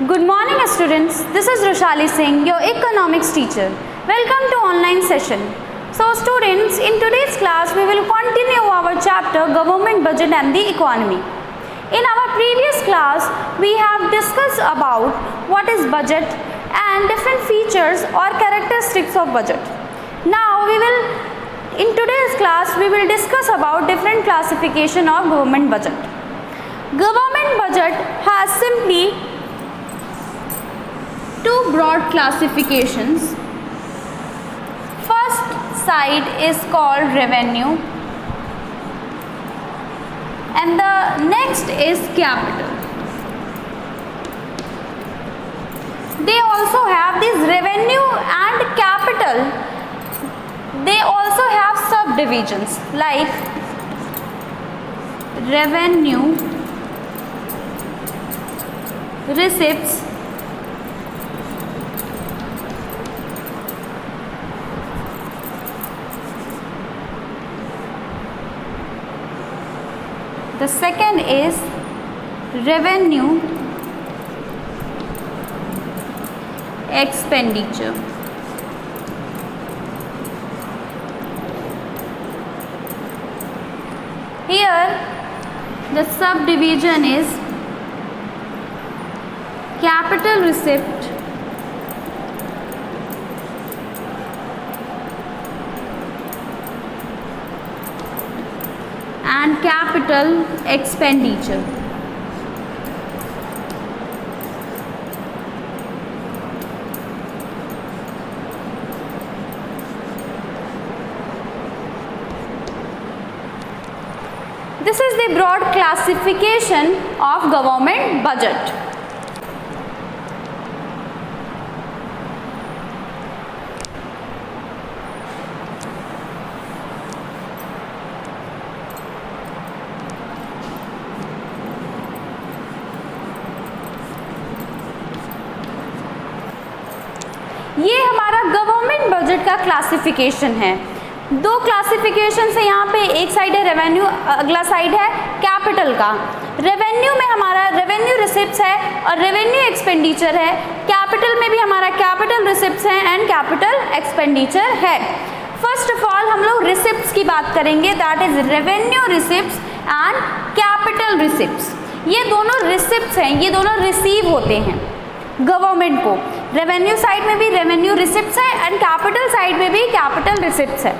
Good morning students, this is Roshali Singh, your economics teacher. Welcome to online session. So students, in today's class we will continue our chapter Government Budget and the Economy. In our previous class, we have discussed about what is budget and different features or characteristics of budget. Now in today's class we will discuss about different classification of government budget. Government budget has simply two broad classifications. First side is called revenue and the next is capital. They also have this revenue and capital. They also have subdivisions like revenue, receipts, the second is revenue expenditure. Here the subdivision is capital receipt and capital expenditure. This is the broad classification of government budget. ये हमारा government budget का classification है। दो classification है यहाँ पे, एक side है रेवेन्यू, अगला साइड है कैपिटल का। रेवेन्यू में हमारा रेवेन्यू रिसिप्ट्स है और रेवेन्यू एक्सपेंडिचर है। कैपिटल में भी हमारा कैपिटल रिसिप्ट्स है एंड कैपिटल एक्सपेंडिचर है। फर्स्ट ऑफ ऑल हम लोग रिसिप्ट्स की बात करेंगे, that is revenue receipts and capital receipts. ये दोनों रिसिप्ट्स हैं, ये दोनों रिसीव होते हैं गवर्नमेंट को। रेवेन्यू साइड में भी रेवेन्यू रिसिप्ट्स है एंड कैपिटल साइड में भी कैपिटल रिसिप्ट्स है।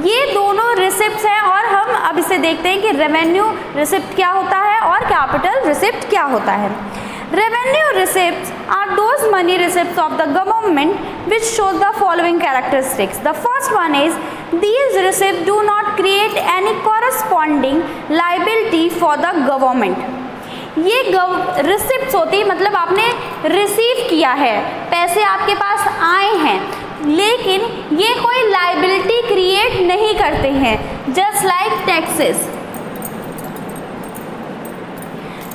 ये दोनों रिसिप्ट्स हैं और हम अब इसे देखते हैं कि रेवेन्यू रिसिप्ट क्या होता है और कैपिटल रिसिप्ट क्या होता है। Revenue receipts are those money receipts of the government which show the following characteristics. The first one is these receipts do not create any corresponding liability for the government. ये receipts होती मतलब आपने receive किया है, पैसे आपके पास आए हैं, लेकिन ये कोई लाइबिलिटी क्रिएट नहीं करते हैं। जस्ट लाइक टैक्सेस,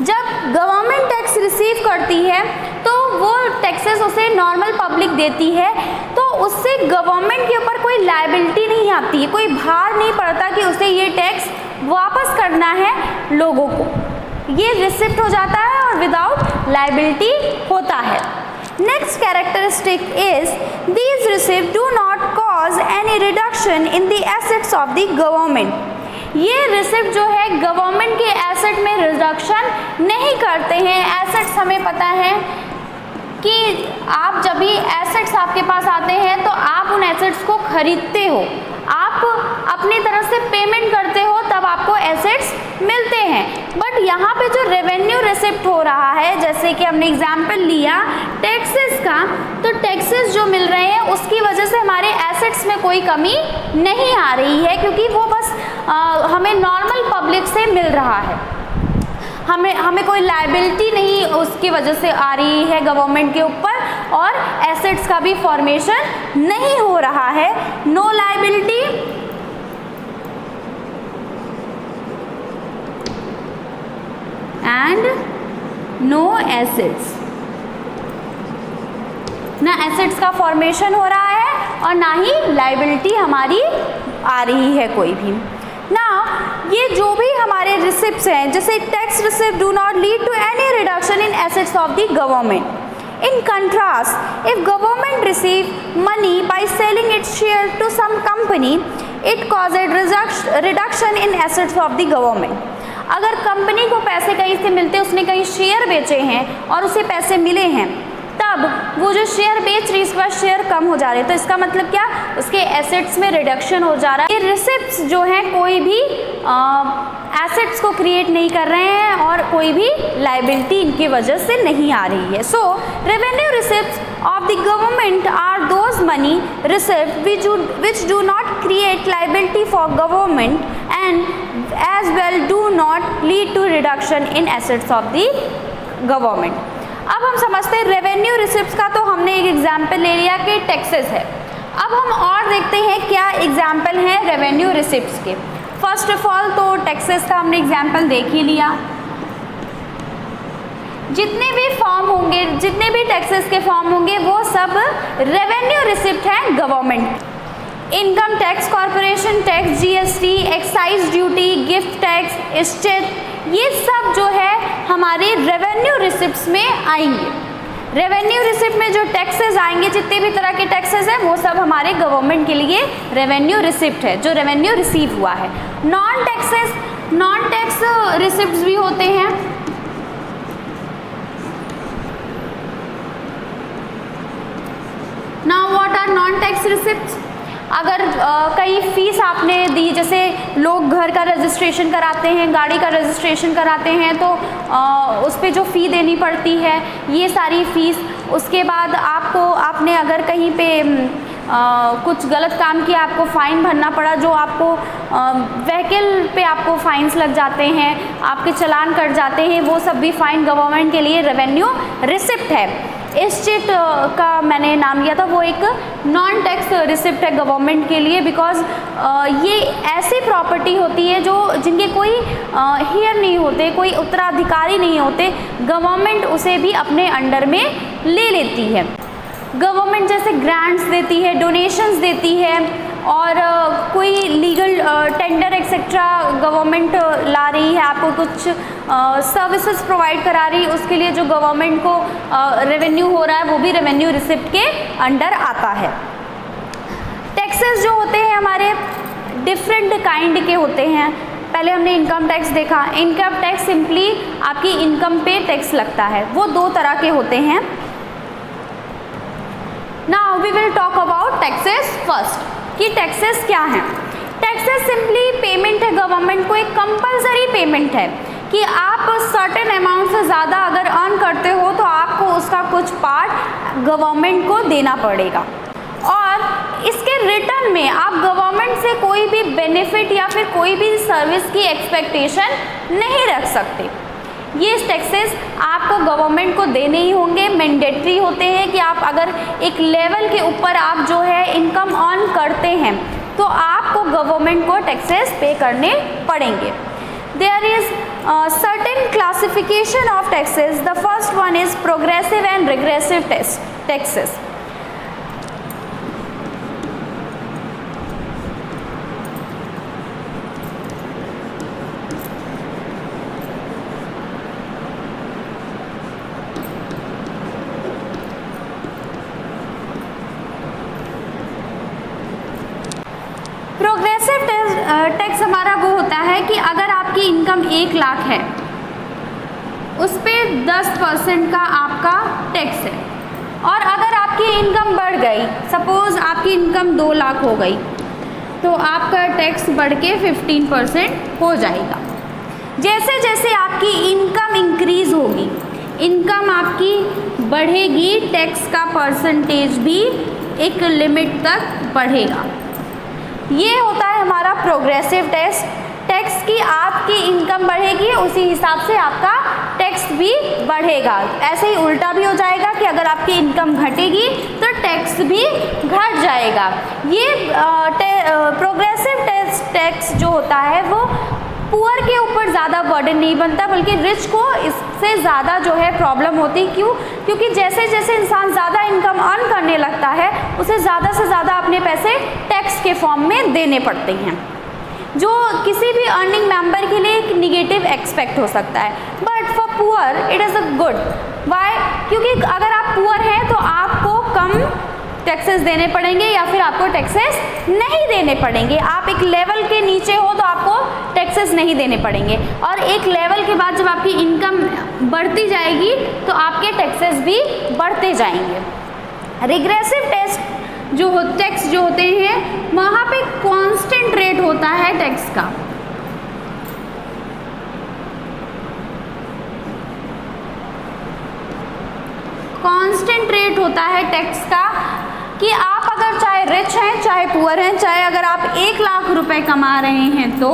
जब गवर्नमेंट टैक्स रिसीव करती है तो वो टैक्सेस उसे नॉर्मल पब्लिक देती है, तो उससे गवर्नमेंट के ऊपर कोई लाइबिलिटी नहीं आती है, कोई भार नहीं पड़ता कि उसे ये टैक्स वापस करना है लोगों को। ये रिसिप्ट हो जाता है और विदाउट लाइबिलिटी होता है। Next characteristic is these receipt do not cause any reduction in the assets of the government. ये रिसिप्ट जो है गवर्नमेंट के एसेट में रिडक्शन नहीं करते हैं। एसेट्स हमें पता है कि आप जब भी एसेट्स आपके पास आते हैं तो आप उन एसेट्स को खरीदते हो, आप अपनी तरफ से पेमेंट करते हो, तब आपको एसेट्स मिलते हैं। बट यहाँ पे जो रेवेन्यू रिसिप्ट हो रहा है, जैसे कि हमने एग्जाम्पल लिया टैक्सेस का, तो टैक्सेस जो मिल रहे हैं उसकी वजह से हमारे एसेट्स में कोई कमी नहीं आ रही है, क्योंकि वो बस हमें नॉर्मल पब्लिक से मिल रहा है। हमें कोई लाइबिलिटी नहीं उसकी वजह से आ रही है गवर्नमेंट के ऊपर, और एसेट्स का भी फॉर्मेशन नहीं हो रहा है। No liability and no assets, ना एसेट्स का फॉर्मेशन हो रहा है और ना ही लाइबिलिटी हमारी आ रही है कोई भी। नाउ ये जो भी हमारे रिसिप्ट्स हैं, जैसे tax receipt do not lead to any reduction in assets of the government. In contrast, if government receive money by selling its share to some company, it causes reduction in assets of the government. अगर company को पैसे कहीं से मिलते, उसने कहीं share बेचे हैं और उसे पैसे मिले हैं, तब वो जो शेयर बेच रही है उसके बाद शेयर कम हो जा रहे हैं, तो इसका मतलब क्या, उसके एसेट्स में रिडक्शन हो जा रहा है. ये रिसिप्ट्स जो हैं कोई भी एसेट्स को क्रिएट नहीं कर रहे हैं और कोई भी लाइबिलिटी इनकी वजह से नहीं आ रही है. So revenue receipts of the government are those money receipt which do not create liability for government and as well do not lead to reduction in assets of the government. अब हम समझते हैं रेवेन्यू रिसिप्ट्स का, तो हमने एक example ले लिया कि टैक्सेस है. अब हम और देखते हैं क्या एग्जाम्पल हैं रेवेन्यू रिसिप्ट्स के. फर्स्ट ऑफ ऑल तो टैक्सेस का हमने एग्जाम्पल देख ही लिया. जितने भी फॉर्म होंगे, जितने भी टैक्सेस के फॉर्म होंगे वो सब रेवेन्यू रिसिप्ट हैं government. Income tax, corporation tax, GST, excise duty, gift tax, estate, ये सब जो है हमारे रेवेन्यू रिसिप्ट्स में आएंगे. रेवेन्यू रिसिप्ट में जो टैक्सेस आएंगे, जितने भी तरह के टैक्सेस हैं, वो सब हमारे गवर्नमेंट के लिए रेवेन्यू रिसिप्ट है, जो रेवेन्यू रिसीव हुआ है. नॉन टैक्स रिसिप्ट्स भी होते हैं. Now what are non tax receipts. अगर कहीं फ़ीस आपने दी, जैसे लोग घर का रजिस्ट्रेशन कराते हैं, गाड़ी का रजिस्ट्रेशन कराते हैं, तो उस पर जो फ़ी देनी पड़ती है, ये सारी फ़ीस. उसके बाद आपने अगर कहीं पे कुछ गलत काम किया, आपको फ़ाइन भरना पड़ा, जो आपको व्हीकल पे आपको फ़ाइन्स लग जाते हैं, आपके चालान कट जाते हैं, वो सब भी फ़ाइन गवर्नमेंट के लिए रेवेन्यू रिसिप्ट है. एस्टेट का मैंने नाम लिया था, वो एक नॉन टैक्स रिसिप्ट है गवर्नमेंट के लिए, बिकॉज ये ऐसी प्रॉपर्टी होती है जो जिनके कोई हेयर नहीं होते, कोई उत्तराधिकारी नहीं होते, गवर्नमेंट उसे भी अपने अंडर में ले लेती है. गवर्नमेंट जैसे ग्रांट्स देती है, डोनेशंस देती है, और कोई लीगल टेंडर एक्सेट्रा गवर्नमेंट ला रही है, आपको कुछ सर्विसेज प्रोवाइड करा रही है, उसके लिए जो गवर्नमेंट को रेवेन्यू हो रहा है वो भी रेवेन्यू रिसिप्ट के अंडर आता है. टैक्सेस जो होते हैं हमारे डिफरेंट काइंड के होते हैं. पहले हमने इनकम टैक्स देखा. इनकम टैक्स सिंपली आपकी इनकम पे टैक्स लगता है, वो दो तरह के होते हैं. Now we will talk about taxes first, कि टैक्सेस क्या हैं. टैक्सेस सिंपली पेमेंट है गवर्नमेंट को, एक कंपलसरी पेमेंट है कि आप सर्टेन अमाउंट से ज़्यादा अगर अर्न करते हो तो आपको उसका कुछ पार्ट गवर्नमेंट को देना पड़ेगा, और इसके रिटर्न में आप गवर्नमेंट से कोई भी बेनिफिट या फिर कोई भी सर्विस की एक्सपेक्टेशन नहीं रख सकते. ये टैक्सेस आपको गवर्नमेंट को देने ही होंगे, मैंडेटरी होते हैं कि आप अगर एक लेवल के ऊपर आप जो है इनकम अर्न करते हैं तो आपको गवर्नमेंट को टैक्सेस पे करने पड़ेंगे. There is certain classification of taxes. The first one is progressive and regressive taxes. Progressive tax हमारा वो होता है कि अगर आपकी इनकम 1 लाख है, उस पर 10% का आपका टैक्स है, और अगर आपकी इनकम बढ़ गई, सपोज़ आपकी इनकम 2 लाख हो गई, तो आपका टैक्स बढ़ के 15% हो जाएगा. जैसे जैसे आपकी इनकम इंक्रीज़ होगी, इनकम आपकी बढ़ेगी, टैक्स का परसेंटेज भी एक लिमिट तक बढ़ेगा. ये होता है हमारा प्रोग्रेसिव टैक्स की आपकी इनकम बढ़ेगी, उसी हिसाब से आपका टैक्स भी बढ़ेगा. ऐसे ही उल्टा भी हो जाएगा कि अगर आपकी इनकम घटेगी तो टैक्स भी घट जाएगा. ये प्रोग्रेसिव टैक्स जो होता है वो पुअर के ऊपर ज़्यादा बर्डन नहीं बनता, बल्कि रिच को इससे ज़्यादा जो है प्रॉब्लम होती. क्यों? क्योंकि जैसे जैसे इंसान ज़्यादा इनकम अर्न करने लगता है, उसे ज़्यादा से ज़्यादा अपने पैसे टैक्स के फॉर्म में देने पड़ते हैं. जो किसी भी अर्निंग मेंबर के लिए एक निगेटिव एक्सपेक्ट हो सकता है, but for poor it is a good. Why? क्योंकि अगर आप पुअर हैं तो आपको कम टैक्सेस देने पड़ेंगे या फिर आपको टैक्सेस नहीं देने पड़ेंगे। आप एक लेवल के नीचे हो तो आपको टैक्सेस नहीं देने पड़ेंगे, और एक लेवल के बाद जब आपकी इनकम बढ़ती जाएगी तो आपके टैक्सेस भी बढ़ते जाएंगे। रिग्रेसिव टैक्स जो होते हैं वहाँ पे कांस्टेंट रेट होता है टैक्स का। कांस्टेंट रेट होता है टैक्स का कि आप अगर चाहे रिच हैं चाहे पुअर हैं, चाहे अगर आप 1 लाख रुपए कमा रहे हैं तो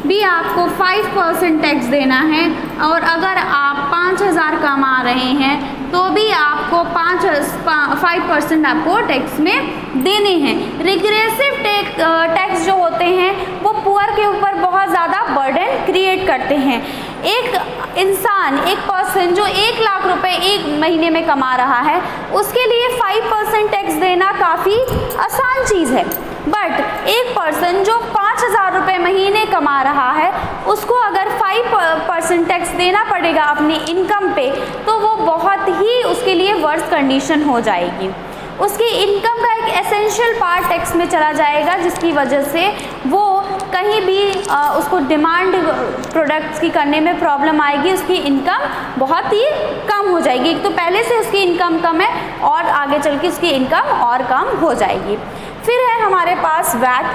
भी आपको 5% टैक्स देना है, और अगर आप 5,000 कमा रहे हैं तो भी आपको 5% आपको टैक्स में देने हैं। रिग्रेसिव टैक्स जो होते हैं वो पुअर के ऊपर बहुत ज़्यादा बर्डन क्रिएट करते हैं। एक इंसान, एक पर्सन जो 1 लाख रुपए एक महीने में कमा रहा है उसके लिए 5% टैक्स देना काफ़ी आसान चीज़ है, बट एक पर्सन जो 5,000 रुपये महीने कमा रहा है उसको अगर 5% टैक्स देना पड़ेगा अपनी इनकम पे तो वो बहुत ही उसके लिए वर्स्ट कंडीशन हो जाएगी। उसकी इनकम का एक एसेंशियल पार्ट टैक्स में चला जाएगा, जिसकी वजह से वो कहीं भी उसको डिमांड प्रोडक्ट्स की करने में प्रॉब्लम आएगी, उसकी इनकम बहुत ही कम हो जाएगी। एक तो पहले से उसकी इनकम कम है और आगे चल के उसकी इनकम और कम हो जाएगी। फिर है हमारे पास वैट,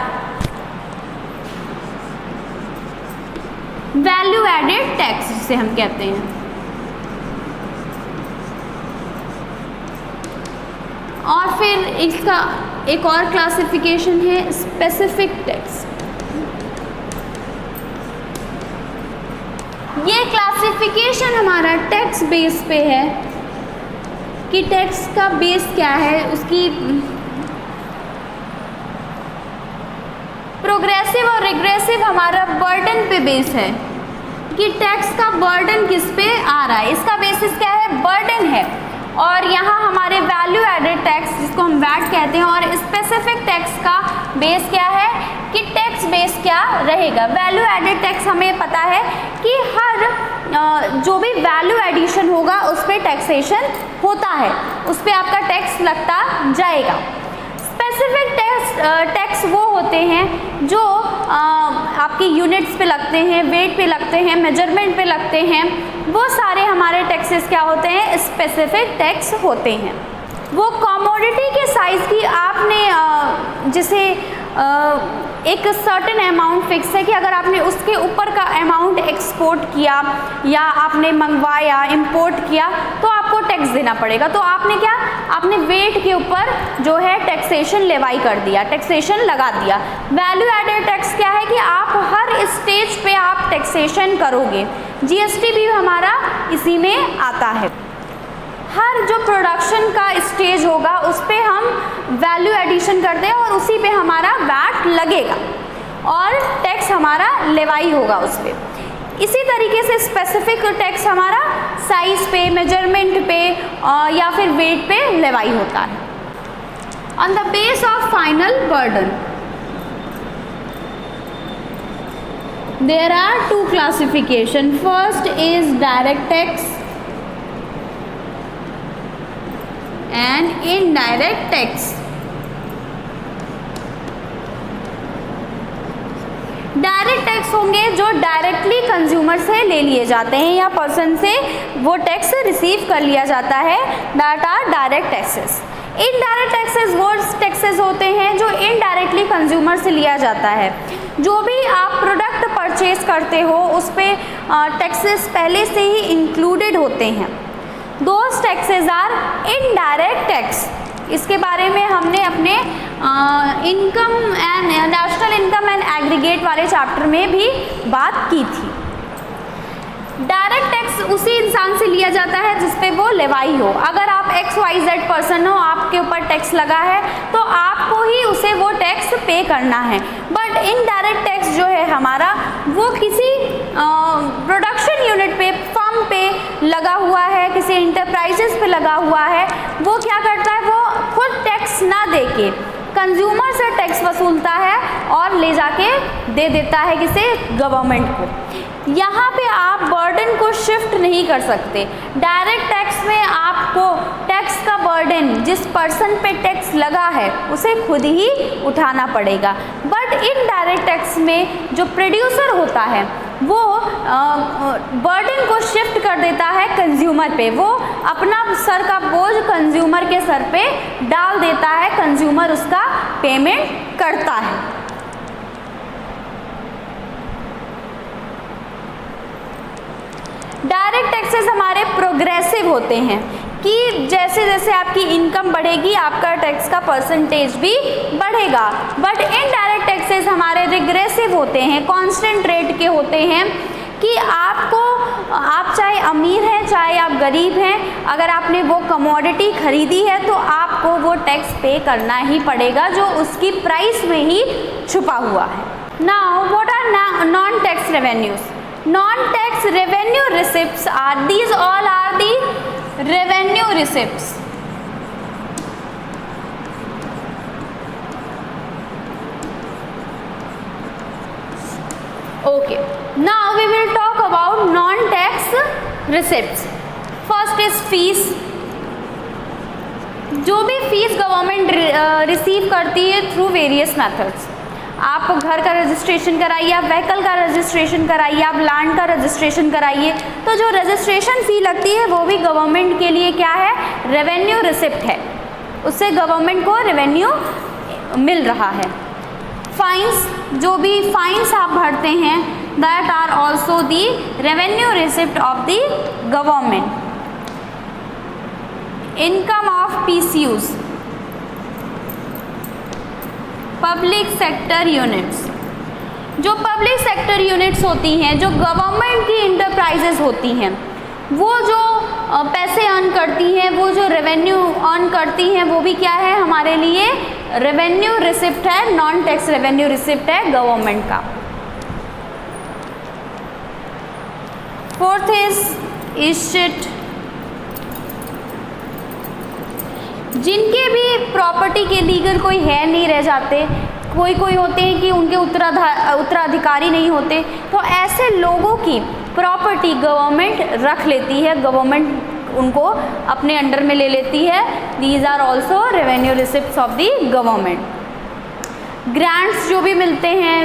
वैल्यू एडेड टैक्स जिसे हम कहते हैं, और फिर इसका एक और क्लासिफिकेशन है स्पेसिफिक टैक्स। ये क्लासिफिकेशन हमारा टैक्स बेस पे है कि टैक्स का बेस क्या है, उसकी प्रोग्रेसिव और रिग्रेसिव हमारा बर्डन पे बेस है कि टैक्स का बर्डन किस पे आ रहा है, इसका बेसिस क्या है, बर्डन है। और यहाँ हमारे वैल्यू एडेड टैक्स जिसको हम वैट कहते हैं, और स्पेसिफिक टैक्स का बेस क्या है कि टैक्स बेस क्या रहेगा। वैल्यू एडेड टैक्स हमें पता है कि हर जो भी वैल्यू एडिशन होगा उस पर टैक्सेशन होता है, उस पर आपका टैक्स लगता जाएगा। स्पेसिफिक टैक्स वो होते हैं जो आपकी यूनिट्स पे लगते हैं, वेट पे लगते हैं, मेजरमेंट पे लगते हैं, वो सारे हमारे टैक्सेस क्या होते हैं, स्पेसिफिक टैक्स होते हैं। वो कमोडिटी के साइज़ की आपने जिसे एक सर्टेन अमाउंट फिक्स है कि अगर आपने उसके ऊपर का अमाउंट एक्सपोर्ट किया या आपने मंगवाया, इंपोर्ट किया तो आपको टैक्स देना पड़ेगा। तो आपने क्या, आपने वेट के ऊपर जो है टैक्सेशन लेवाई कर दिया, टैक्सेशन लगा दिया। वैल्यू एडेड टैक्स क्या है कि आप हर स्टेज पे आप टैक्सेशन करोगे। जीएसटी भी हमारा इसी में आता है। हर जो प्रोडक्शन का स्टेज होगा उस पर हम वैल्यू एडिशन करते हैं और उसी पे हमारा वैट लगेगा और टैक्स हमारा लेवाई होगा उस पर। इसी तरीके से स्पेसिफिक टैक्स हमारा साइज पे, मेजरमेंट पे या फिर वेट पे लेवाई होता है। On the base of final burden there are 2 classification. First is direct tax and indirect tax. Direct tax होंगे जो डायरेक्टली कंज्यूमर से ले लिए जाते हैं या पर्सन से वो टैक्स रिसीव कर लिया जाता है, that are direct taxes. Indirect taxes वो टैक्सेस होते हैं जो इनडायरेक्टली कंज्यूमर से लिया जाता है। जो भी आप प्रोडक्ट परचेज करते हो उस पर टैक्सेस पहले से ही इंक्लूडेड होते हैं। Those taxes are indirect tax. इसके बारे में हमने अपने income and national income and aggregate वाले चैप्टर में भी बात की थी। डायरेक्ट टैक्स उसी इंसान से लिया जाता है जिस पे वो लेवाई हो। अगर आप XYZ पर्सन हो, आपके ऊपर टैक्स लगा है तो आपको ही उसे वो टैक्स पे करना है। बट इनडायरेक्ट टैक्स जो है हमारा वो किसी प्रोडक्शन यूनिट पे, फर्म पे लगा हुआ है, किसी इंटरप्राइजेस पे लगा हुआ है, वो क्या करता है, वो खुद टैक्स ना देके कंज्यूमर से टैक्स वसूलता है और ले जाके दे देता है किसे, गवर्नमेंट को। यहाँ पे आप बर्डन को शिफ्ट नहीं कर सकते। डायरेक्ट टैक्स में आपको टैक्स का बर्डन जिस पर्सन पे टैक्स लगा है उसे खुद ही उठाना पड़ेगा। बट इनडायरेक्ट टैक्स में जो प्रोड्यूसर होता है वो बर्डन को शिफ्ट कर देता है कंज्यूमर पे, वो अपना सर का बोझ कंज्यूमर के सर पे डाल देता है, कंज्यूमर उसका पेमेंट करता है। डायरेक्ट टैक्सेस हमारे प्रोग्रेसिव होते हैं कि जैसे जैसे आपकी इनकम बढ़ेगी आपका टैक्स का परसेंटेज भी बढ़ेगा। बट इनडायरेक्ट टैक्सेस हमारे रिग्रेसिव होते हैं, कांस्टेंट रेट के होते हैं कि आप चाहे अमीर हैं चाहे आप गरीब हैं, अगर आपने वो कमोडिटी खरीदी है तो आपको वो टैक्स पे करना ही पड़ेगा जो उसकी प्राइस में ही छुपा हुआ है। Now what are non tax revenues? Non-tax revenue receipts are, these all are the revenue receipts. Okay, now we will talk about non-tax receipts. First is fees. जो भी फीस गवर्नमेंट रिसीव करती है through various methods. आप घर का registration कराइए, आप vehicle का रजिस्ट्रेशन कराइए, आप लैंड का रजिस्ट्रेशन कराइए, तो जो रजिस्ट्रेशन फ़ी लगती है वो भी गवर्नमेंट के लिए क्या है, रेवेन्यू रिसिप्ट है, उससे गवर्नमेंट को रेवेन्यू मिल रहा है। फाइन्स, जो भी फाइन्स आप भरते हैं that are also the revenue receipt of the government. Income of PCUs, public sector units. जो पब्लिक सेक्टर यूनिट्स होती हैं, जो गवर्नमेंट की इंटरप्राइजेज होती हैं, वो जो पैसे अर्न करती हैं, वो जो रेवेन्यू अर्न करती हैं, वो भी क्या है हमारे लिए रेवेन्यू रिसिप्ट है, नॉन टैक्स रेवेन्यू रिसिप्ट है गवर्नमेंट का। Fourth is estate. जिनके भी प्रॉपर्टी के लीगल कोई है नहीं रह जाते, कोई होते हैं कि उनके उत्तराधिकारी नहीं होते, तो ऐसे लोगों की प्रॉपर्टी गवर्नमेंट रख लेती है, गवर्नमेंट उनको अपने अंडर में ले लेती है। These are also revenue receipts of the government. Grants जो भी मिलते हैं,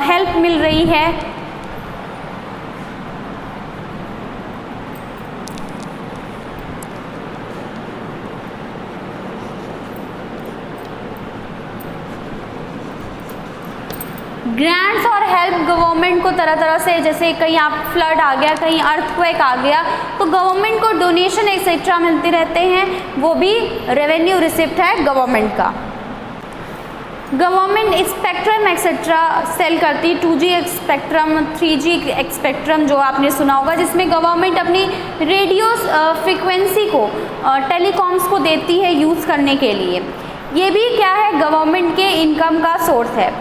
हेल्प मिल रही है, ग्रांट्स और हेल्प गवर्नमेंट को तरह तरह से, जैसे कहीं आप फ्लड आ गया, कहीं अर्थक्वेक आ गया, तो गवर्नमेंट को डोनेशन एक्सेट्रा मिलते रहते हैं, वो भी रेवेन्यू रिसिप्ट है गवर्नमेंट का। गवर्नमेंट स्पेक्ट्रम एक्सेट्रा सेल करती, 2G स्पेक्ट्रम, 3G स्पेक्ट्रम जो आपने सुना होगा, जिसमें गवर्नमेंट अपनी रेडियो फ्रिक्वेंसी को टेलीकॉम्स को देती है यूज़ करने के लिए। ये भी क्या है, गवर्नमेंट के इनकम का सोर्स है।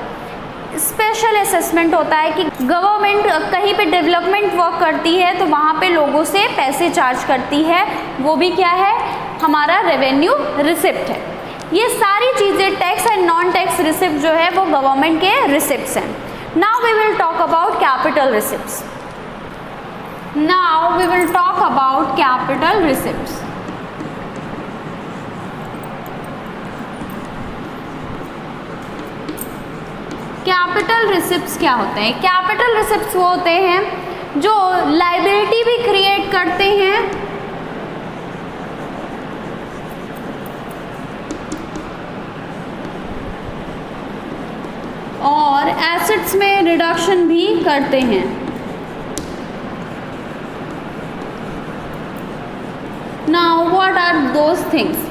स्पेशल असेसमेंट होता है कि गवर्नमेंट कहीं पे डेवलपमेंट वर्क करती है तो वहाँ पे लोगों से पैसे चार्ज करती है, वो भी क्या है हमारा रेवेन्यू रिसिप्ट है। ये सारी चीज़ें tax and non tax receipt जो है वो गवर्नमेंट के रिसिप्ट्स हैं। Now we will talk about capital receipts. Now we will talk about capital receipts. Capital receipts क्या होते हैं? कैपिटल रिसिप्ट्स वो होते हैं जो लायबिलिटी भी क्रिएट करते हैं और एसेट्स में रिडक्शन भी करते हैं। Now what are those things?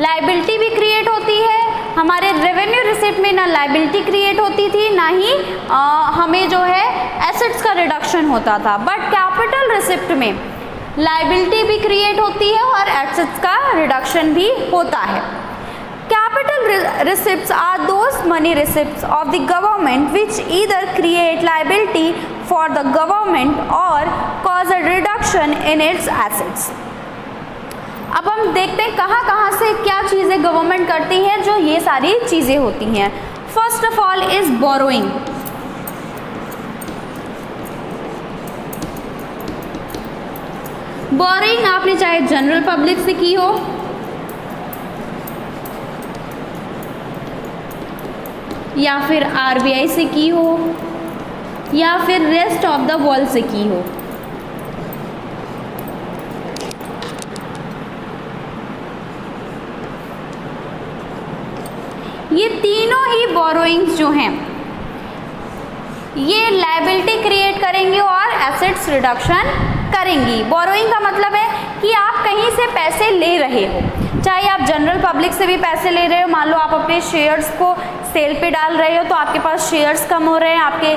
Liability भी क्रिएट होती है, हमारे रेवेन्यू रिसिप्ट में ना लायबिलिटी क्रिएट होती थी ना ही हमें जो है एसेट्स का रिडक्शन होता था। बट कैपिटल रिसिप्ट में लायबिलिटी भी क्रिएट होती है और एसेट्स का रिडक्शन भी होता है। Capital receipts are those money receipts of the government which either create liability for the government और cause a reduction in its assets. अब हम देखते हैं कहाँ कहाँ से क्या चीज़ें गवर्नमेंट करती है जो ये सारी चीज़ें होती हैं। First of all is borrowing. Borrowing आपने चाहे जनरल पब्लिक से की हो या फिर आरबीआई से की हो या फिर रेस्ट ऑफ द वर्ल्ड से की हो, ये तीनों ही बोरोइंग्स जो हैं ये लायबिलिटी क्रिएट करेंगी और एसेट्स रिडक्शन करेंगी। बोरोइंग का मतलब है कि आप कहीं से पैसे ले रहे हो, चाहे आप जनरल पब्लिक से भी पैसे ले रहे हो, मान लो आप अपने शेयर्स को सेल पे डाल रहे हो तो आपके पास शेयर्स कम हो रहे हैं, आपके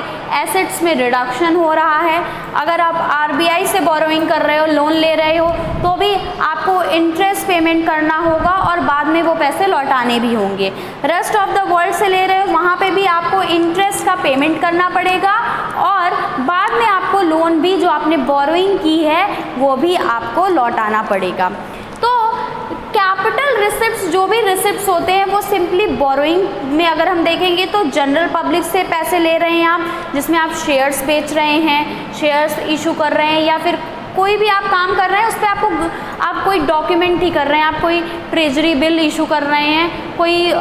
एसेट्स में रिडक्शन हो रहा है। अगर आप आरबीआई से बोरोइंग कर रहे हो, लोन ले रहे हो, तो भी आपको इंटरेस्ट पेमेंट करना होगा और बाद में वो पैसे लौटाने भी होंगे। रेस्ट ऑफ द वर्ल्ड से ले रहे हो, वहाँ पे भी आपको इंटरेस्ट का पेमेंट करना पड़ेगा और बाद में आपको लोन भी जो आपने बोरोइंग की है वो भी आपको लौटाना पड़ेगा। तो कैपिटल रिसिप्ट्स, जो भी रिसिप्ट्स होते हैं वो सिंपली बोरोइंग में अगर हम देखेंगे तो जनरल पब्लिक से पैसे ले रहे हैं आप, जिसमें आप शेयर्स बेच रहे हैं, शेयर्स इशू कर रहे हैं या फिर कोई भी आप काम कर रहे हैं उस पर आप कोई डॉक्यूमेंट ही कर रहे हैं, आप कोई ट्रेजरी बिल इशू कर रहे हैं कोई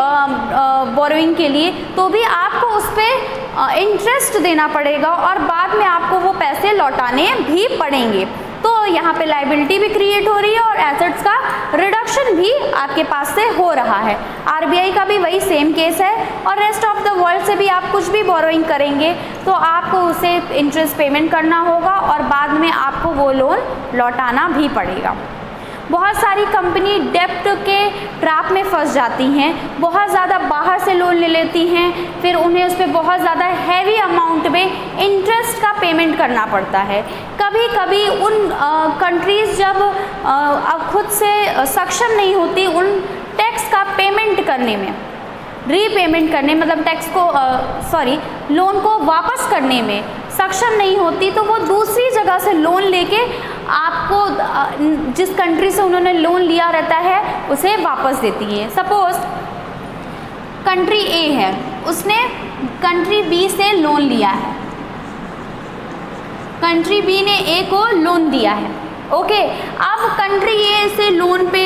बोरोइंग के लिए, तो भी आपको उस पर इंटरेस्ट देना पड़ेगा और बाद में आपको वो पैसे लौटाने भी पड़ेंगे। तो यहाँ पे लायबिलिटी भी क्रिएट हो रही है और एसेट्स का रिडक्शन भी आपके पास से हो रहा है। आरबीआई का भी वही सेम केस है और रेस्ट ऑफ द वर्ल्ड से भी आप कुछ भी बोरोइंग करेंगे तो आपको उसे इंटरेस्ट पेमेंट करना होगा और बाद में आपको वो लोन लौटाना भी पड़ेगा। बहुत सारी कंपनी डेप्ट के ट्रैप में फंस जाती हैं, बहुत ज़्यादा बाहर से लोन ले लेती हैं, फिर उन्हें उस पर बहुत ज़्यादा हैवी अमाउंट में इंटरेस्ट का पेमेंट करना पड़ता है। कभी कभी उन कंट्रीज़ जब खुद से सक्षम नहीं होती उन टैक्स का पेमेंट करने में, रीपेमेंट करने मतलब टैक्स को लोन को वापस करने में सक्षम नहीं होती, तो वो दूसरी जगह से लोन लेके आपको जिस कंट्री से उन्होंने लोन लिया रहता है उसे वापस देती है। सपोज कंट्री ए है, उसने कंट्री बी से लोन लिया है, कंट्री बी ने ए को लोन दिया है, ओके। अब कंट्री ए से लोन पे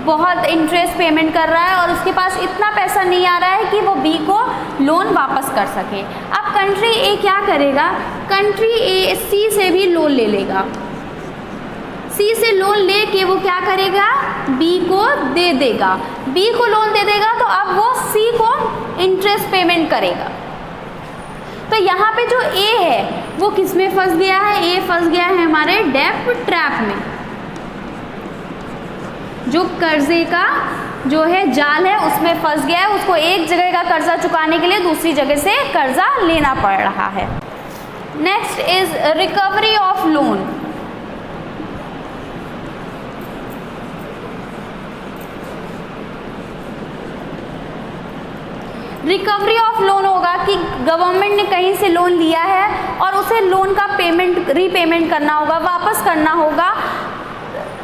बहुत इंटरेस्ट पेमेंट कर रहा है और उसके पास इतना पैसा नहीं आ रहा है कि वो बी को लोन वापस कर सके। अब कंट्री ए क्या करेगा, कंट्री ए सी से भी लोन ले लेगा, सी से लोन लेके वो क्या करेगा, बी को दे देगा, बी को लोन दे देगा तो अब वो सी को इंटरेस्ट पेमेंट करेगा। तो यहाँ पे जो ए है वो किस में फंस गया है, ए फंस गया है हमारे डेब्ट ट्रैप में, जो कर्जे का जो है जाल है उसमें फंस गया है। उसको एक जगह का कर्जा चुकाने के लिए दूसरी जगह से कर्जा लेना पड़ रहा है। Next is recovery of loan. Recovery of loan होगा कि गवर्नमेंट ने कहीं से लोन लिया है और उसे लोन का पेमेंट रीपेमेंट करना होगा, वापस करना होगा।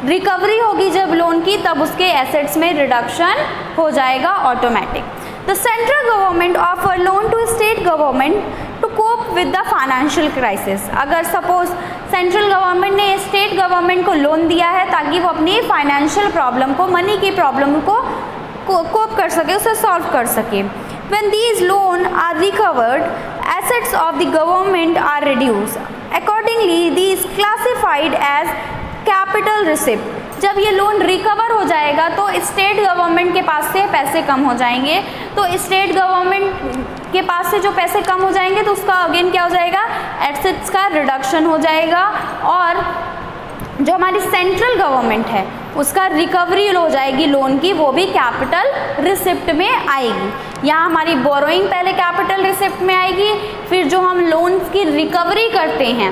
रिकवरी होगी जब लोन की तब उसके एसेट्स में रिडक्शन हो जाएगा automatic. The central government offer loan to state government to cope with the financial crisis. अगर सपोज सेंट्रल गवर्नमेंट ने स्टेट गवर्नमेंट को लोन दिया है ताकि वो अपनी फाइनेंशियल प्रॉब्लम को, मनी की प्रॉब्लम को कोप कर सके, उसे सॉल्व कर सके। When these loans are recovered, assets of the government are reduced. Accordingly, these classified as capital receipt. जब ये लोन रिकवर हो जाएगा तो स्टेट गवर्नमेंट के पास से पैसे कम हो जाएंगे, तो स्टेट गवर्नमेंट के पास से जो पैसे कम हो जाएंगे तो उसका अगेन क्या हो जाएगा, एसेट्स का रिडक्शन हो जाएगा और जो हमारी सेंट्रल गवर्नमेंट है उसका रिकवरी हो जाएगी लोन की, वो भी कैपिटल रिसिप्ट में आएगी। यहाँ हमारी बोरोइंग पहले कैपिटल रिसिप्ट में आएगी, फिर जो हम लोन की रिकवरी करते हैं,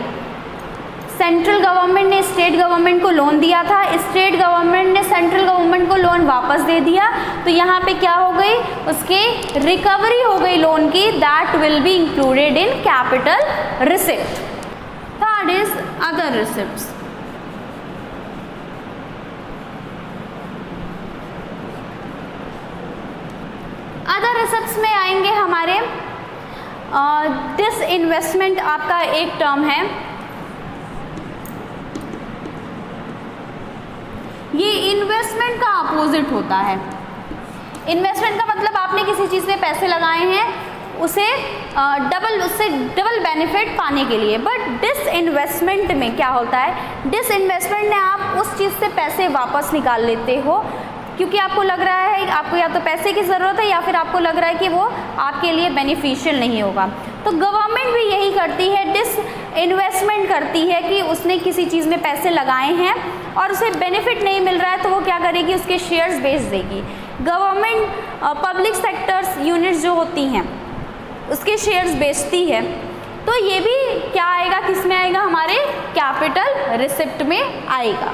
सेंट्रल गवर्नमेंट ने स्टेट गवर्नमेंट को लोन दिया था, स्टेट गवर्नमेंट ने सेंट्रल गवर्नमेंट को लोन वापस दे दिया, तो यहाँ पे क्या हो गई, उसके रिकवरी हो गई लोन की, that will be included in capital receipt. Third is other receipts. Receipts में आएंगे हमारे डिसइन्वेस्टमेंट आपका एक टर्म है। ये इन्वेस्टमेंट का अपोजिट होता है। इन्वेस्टमेंट का मतलब आपने किसी चीज़ में पैसे लगाए हैं उससे डबल बेनिफिट पाने के लिए। बट डिसइन्वेस्टमेंट में क्या होता है, डिसइन्वेस्टमेंट में आप उस चीज़ से पैसे वापस निकाल लेते हो क्योंकि आपको लग रहा है आपको या तो पैसे की ज़रूरत है या फिर आपको लग रहा है कि वो आपके लिए बेनिफिशियल नहीं होगा। तो गवर्नमेंट भी यही करती है, डिसइन्वेस्टमेंट करती है कि उसने किसी चीज़ में पैसे लगाए हैं और उसे बेनिफिट नहीं मिल रहा है तो वो क्या करेगी, उसके शेयर्स बेच देगी। गवर्नमेंट पब्लिक सेक्टर्स यूनिट्स जो होती हैं उसके शेयर्स बेचती है। तो ये भी क्या आएगा, किस में आएगा, हमारे कैपिटल रिसिप्ट में आएगा।